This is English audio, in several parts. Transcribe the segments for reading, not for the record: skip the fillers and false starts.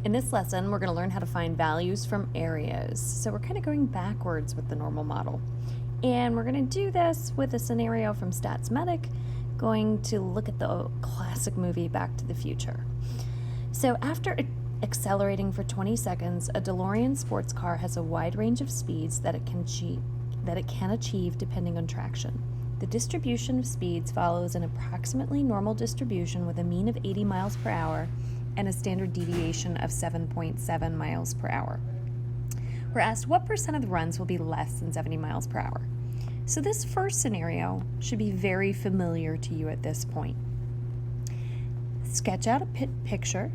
In this lesson, we're going to learn how to find values from areas. So we're kind of going backwards with the normal model. And we're going to do this with a scenario from Statsmedic, going to look at the classic movie Back to the Future. So after accelerating for 20 seconds, a DeLorean sports car has a wide range of speeds that it can achieve depending on traction. The distribution of speeds follows an approximately normal distribution with a mean of 80 miles per hour and a standard deviation of 7.7 miles per hour. We're asked what percent of the runs will be less than 70 miles per hour. So this first scenario should be very familiar to you at this point. Sketch out a picture.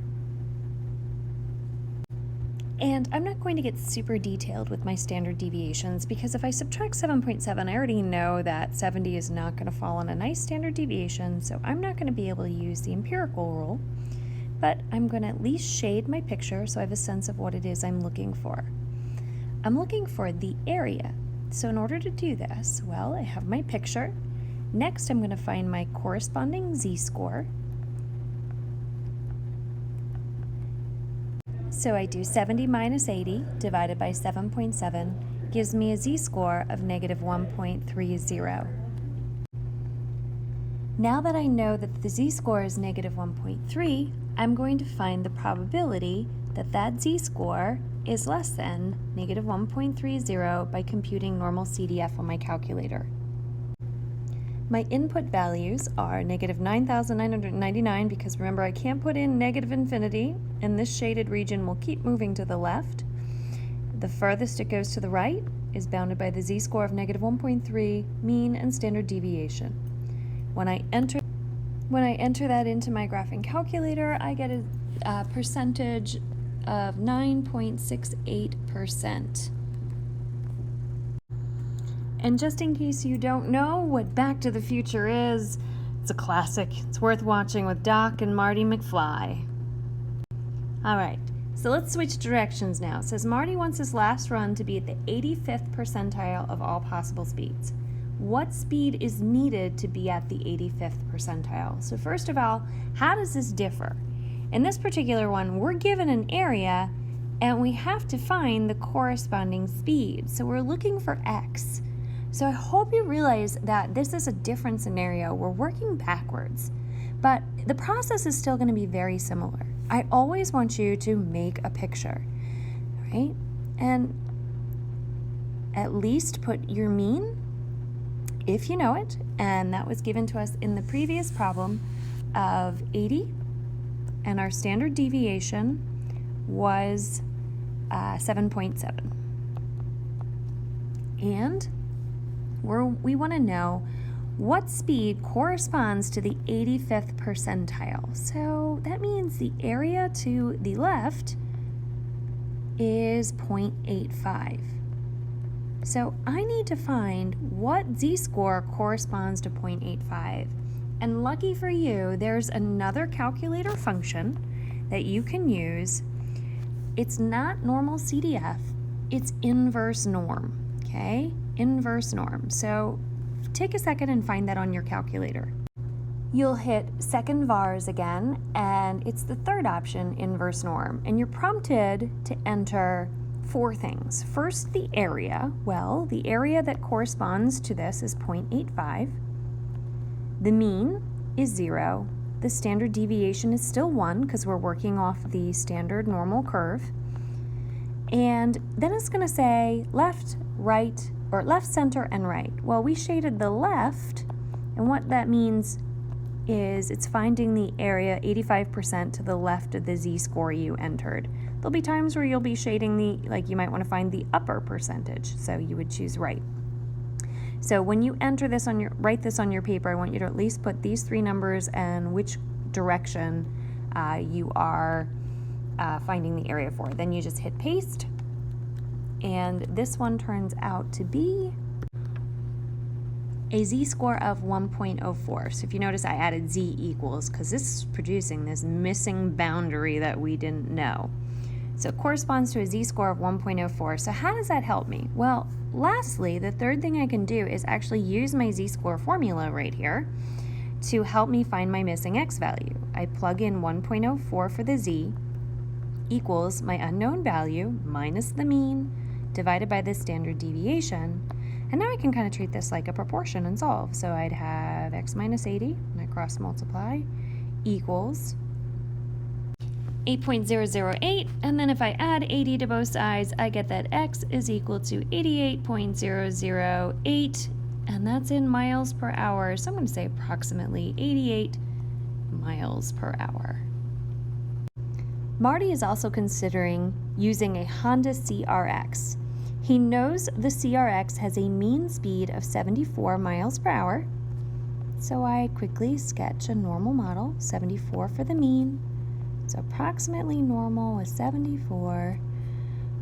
And I'm not going to get super detailed with my standard deviations because if I subtract 7.7, I already know that 70 is not going to fall on a nice standard deviation, so I'm not going to be able to use the empirical rule. But I'm going to at least shade my picture so I have a sense of what it is I'm looking for. I'm looking for the area. So in order to do this, well, I have my picture. Next, I'm going to find my corresponding z-score. So I do 70 minus 80 divided by 7.7 gives me a z-score of negative 1.30. Now that I know that the z-score is negative 1.3, I'm going to find the probability that that z-score is less than negative 1.30 by computing normal CDF on my calculator. My input values are negative 9,999 because remember I can't put in negative infinity, and this shaded region will keep moving to the left. The furthest it goes to the right is bounded by the z-score of negative 1.3, mean and standard deviation. When I enter that into my graphing calculator, I get a percentage of 9.68%. And just in case you don't know what Back to the Future is, it's a classic. It's worth watching with Doc and Marty McFly. All right, so let's switch directions now. It says Marty wants his last run to be at the 85th percentile of all possible speeds. What speed is needed to be at the 85th percentile? So first of all, how does this differ? In this particular one, we're given an area and we have to find the corresponding speed. So we're looking for x. So I hope you realize that this is a different scenario. We're working backwards, but the process is still going to be very similar. I always want you to make a picture, right? And at least put your mean, if you know it, and that was given to us in the previous problem of 80, and our standard deviation was 7.7. And we want to know what speed corresponds to the 85th percentile. So that means the area to the left is 0.85. So I need to find what z-score corresponds to 0.85. And lucky for you, there's another calculator function that you can use. It's not normal CDF, it's inverse norm, okay? Inverse norm. So take a second and find that on your calculator. You'll hit second vars again, and it's the third option, inverse norm. And you're prompted to enter 4 things. First, the area. Well, the area that corresponds to this is 0.85. The mean is 0. The standard deviation is still 1 because we're working off the standard normal curve. And then it's going to say left, right, or left, center, and right. Well, we shaded the left, and what that means is it's finding the area 85% to the left of the z-score you entered. There'll be times where you'll be shading you might want to find the upper percentage, so you would choose right. So when you enter this write this on your paper, I want you to at least put these 3 numbers and which direction you are finding the area for. Then you just hit paste, and this one turns out to be a z-score of 1.04. So if you notice, I added z equals because this is producing this missing boundary that we didn't know. So it corresponds to a z-score of 1.04. So how does that help me? Well, lastly, the third thing I can do is actually use my z-score formula right here to help me find my missing x value. I plug in 1.04 for the z, equals my unknown value minus the mean divided by the standard deviation. And now I can kind of treat this like a proportion and solve. So I'd have x minus 80, and I cross multiply, equals 8.008, and then if I add 80 to both sides, I get that x is equal to 88.008, and that's in miles per hour, so I'm going to say approximately 88 miles per hour. Marty is also considering using a Honda CRX. He knows the CRX has a mean speed of 74 miles per hour, so I quickly sketch a normal model, 74 for the mean. So approximately normal is 74.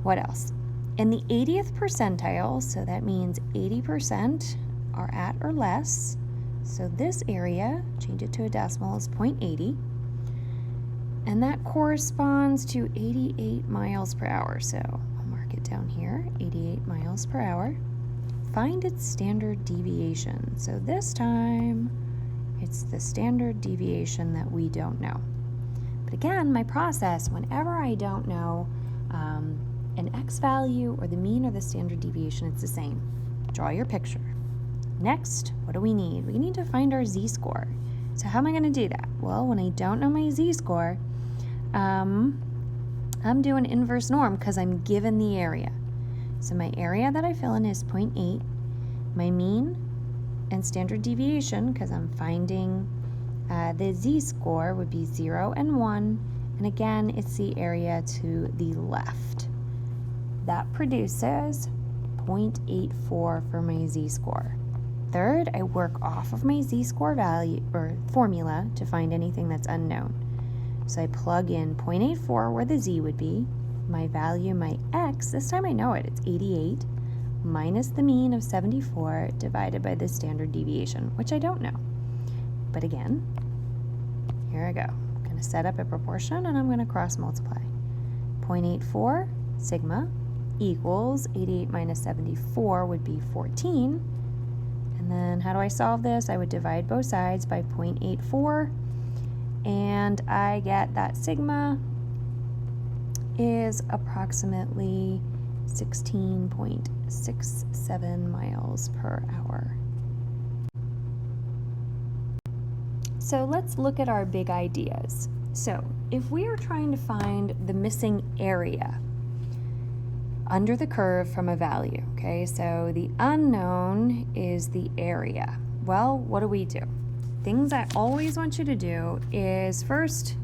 What else? In the 80th percentile, so that means 80% are at or less. So this area, change it to a decimal, is 0.80. And that corresponds to 88 miles per hour. So I'll mark it down here, 88 miles per hour. Find its standard deviation. So this time, it's the standard deviation that we don't know. Again, my process, whenever I don't know an x value or the mean or the standard deviation, it's the same. Draw your picture. Next, what do we need? We need to find our z-score. So how am I going to do that? Well, when I don't know my z-score, I'm doing inverse norm because I'm given the area. So my area that I fill in is 0.8. My mean and standard deviation, because I'm finding the z-score, would be 0 and 1, and again, it's the area to the left. That produces 0.84 for my z-score. Third, I work off of my z-score value or formula to find anything that's unknown. So I plug in 0.84 where the z would be, my value, my x, this time I know it, it's 88, minus the mean of 74 divided by the standard deviation, which I don't know. But again, here I go. I'm going to set up a proportion and I'm going to cross multiply. 0.84 sigma equals 88 minus 74 would be 14. And then how do I solve this? I would divide both sides by 0.84 and I get that sigma is approximately 16.67 miles per hour. So let's look at our big ideas. So if we are trying to find the missing area under the curve from a value, okay, so the unknown is the area. Well, what do? Things I always want you to do is first,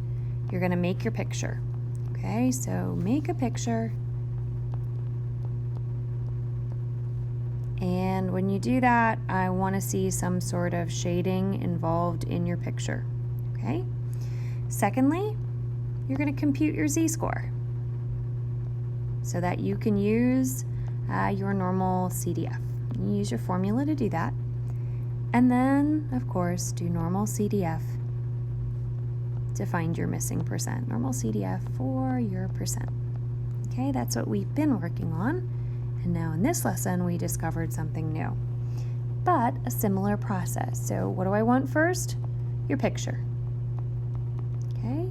you're going to make your picture. Okay, so make a picture. And when you do that, I want to see some sort of shading involved in your picture. Okay? Secondly, you're going to compute your z-score so that you can use your normal CDF. You use your formula to do that. And then, of course, do normal CDF to find your missing percent. Normal CDF for your percent. Okay, that's what we've been working on. And now in this lesson, we discovered something new, but a similar process. So what do I want first? Your picture. Okay.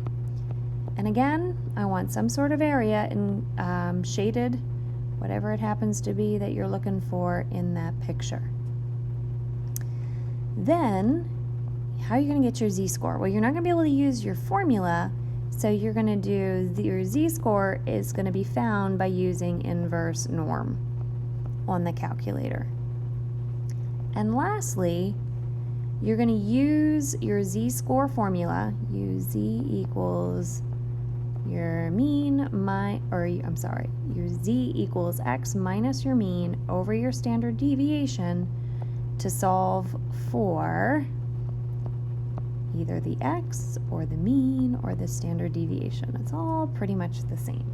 And again, I want some sort of area in shaded, whatever it happens to be that you're looking for in that picture. Then, how are you going to get your z-score? Well, you're not going to be able to use your formula, so you're going to do your z-score is going to be found by using inverse norm on the calculator. And lastly, you're going to use your z-score formula, use z equals your mean your z equals x minus your mean over your standard deviation to solve for either the x or the mean or the standard deviation. It's all pretty much the same.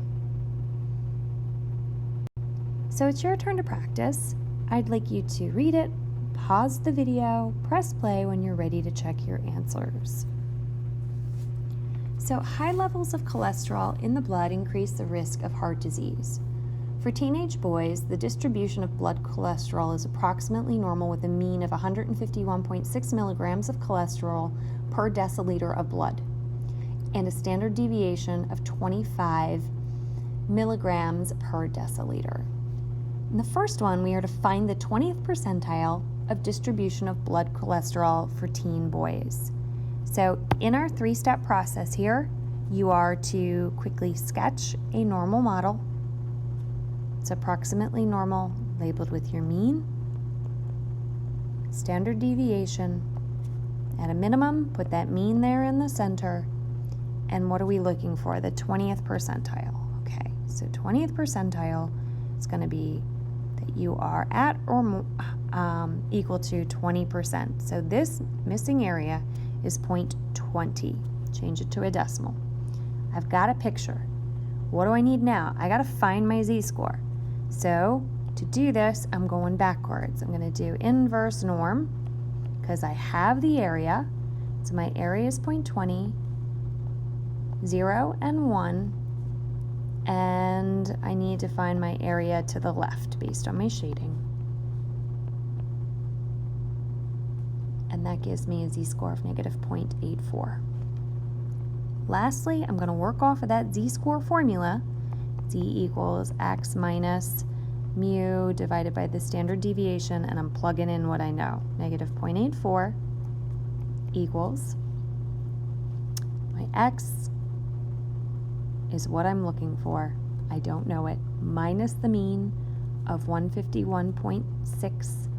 So it's your turn to practice. I'd like you to read it, pause the video, press play when you're ready to check your answers. So high levels of cholesterol in the blood increase the risk of heart disease. For teenage boys, the distribution of blood cholesterol is approximately normal with a mean of 151.6 milligrams of cholesterol per deciliter of blood. and a standard deviation of 25 milligrams per deciliter. In the first one, we are to find the 20th percentile of distribution of blood cholesterol for teen boys. So in our three-step process here, you are to quickly sketch a normal model. It's approximately normal, labeled with your mean, standard deviation. At a minimum, put that mean there in the center. And what are we looking for? The 20th percentile. Okay, so 20th percentile is going to be that you are at or equal to 20%. So this missing area is 0.20. Change it to a decimal. I've got a picture. What do I need now? I got to find my z-score. So to do this, I'm going backwards. I'm going to do inverse norm because I have the area. So my area is 0.20, 0 and 1, and I need to find my area to the left based on my shading. And that gives me a z-score of negative 0.84. Lastly, I'm going to work off of that z-score formula. Z equals x minus mu divided by the standard deviation, and I'm plugging in what I know. Negative 0.84 equals my x is what I'm looking for. I don't know it. Minus the mean of 151.6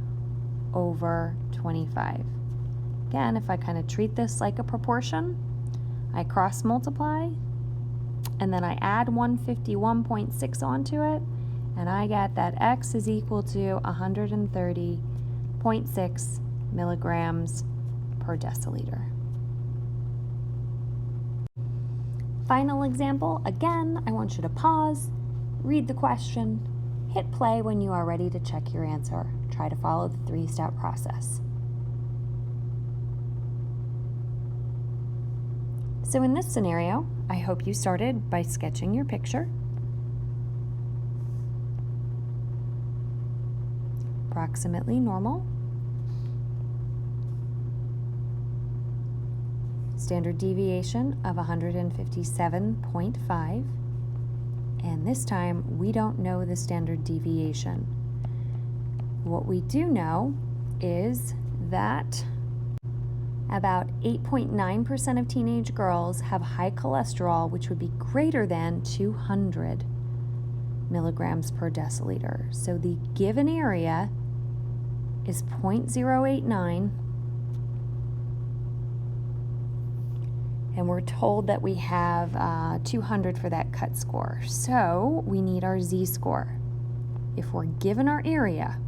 over 25. Again, if I kind of treat this like a proportion, I cross multiply and then I add 151.6 onto it, and I get that x is equal to 130.6 milligrams per deciliter. Final example, again, I want you to pause, read the question, hit play when you are ready to check your answer. Try to follow the three-step process. So in this scenario, I hope you started by sketching your picture. Approximately normal. Standard deviation of 157.5. And this time, we don't know the standard deviation. What we do know is that about 8.9% of teenage girls have high cholesterol, which would be greater than 200 milligrams per deciliter. So the given area is 0.089, and we're told that we have 200 for that cut score. So we need our z-score. If we're given our area,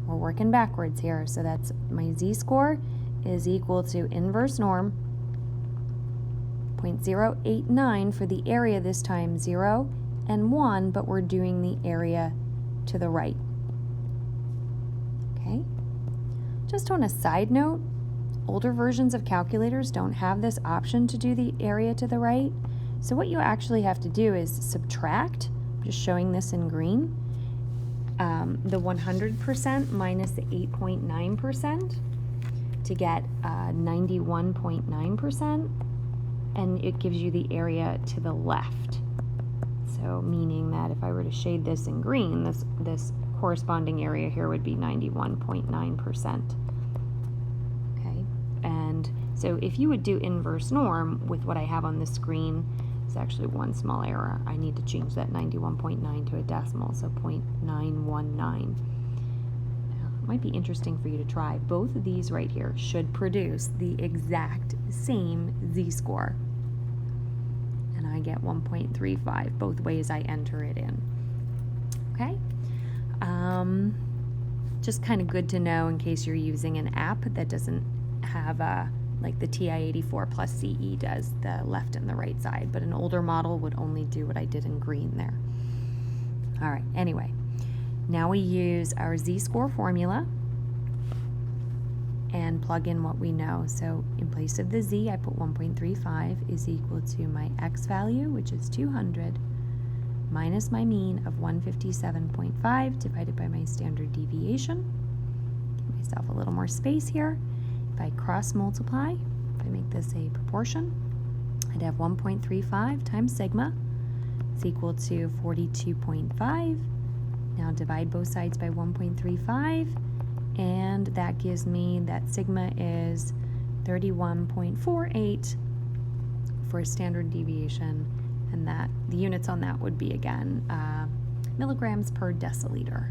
we're working backwards here, so that's my z-score is equal to inverse norm, 0.089 for the area this time, 0 and 1, but we're doing the area to the right. Okay. Just on a side note, older versions of calculators don't have this option to do the area to the right. So what you actually have to do is subtract, I'm just showing this in green, the 100% minus the 8.9%. to get 91.9%, and it gives you the area to the left. So meaning that if I were to shade this in green, this corresponding area here would be 91.9%. Okay, and so if you would do inverse norm with what I have on the screen, it's actually one small error. I need to change that 91.9 to a decimal, so 0.919. Might be interesting for you to try. Both of these right here should produce the exact same z-score. And I get 1.35 both ways I enter it in. Okay? Just kind of good to know in case you're using an app that doesn't have like the TI-84 plus CE does, the left and the right side, but an older model would only do what I did in green there. All right, anyway. Now we use our z-score formula and plug in what we know. So in place of the z, I put 1.35 is equal to my x value, which is 200, minus my mean of 157.5 divided by my standard deviation. Give myself a little more space here. If I cross multiply, if I make this a proportion, I'd have 1.35 times sigma is equal to 42.5. Now divide both sides by 1.35, and that gives me that sigma is 31.48 for standard deviation, and that the units on that would be, again, milligrams per deciliter.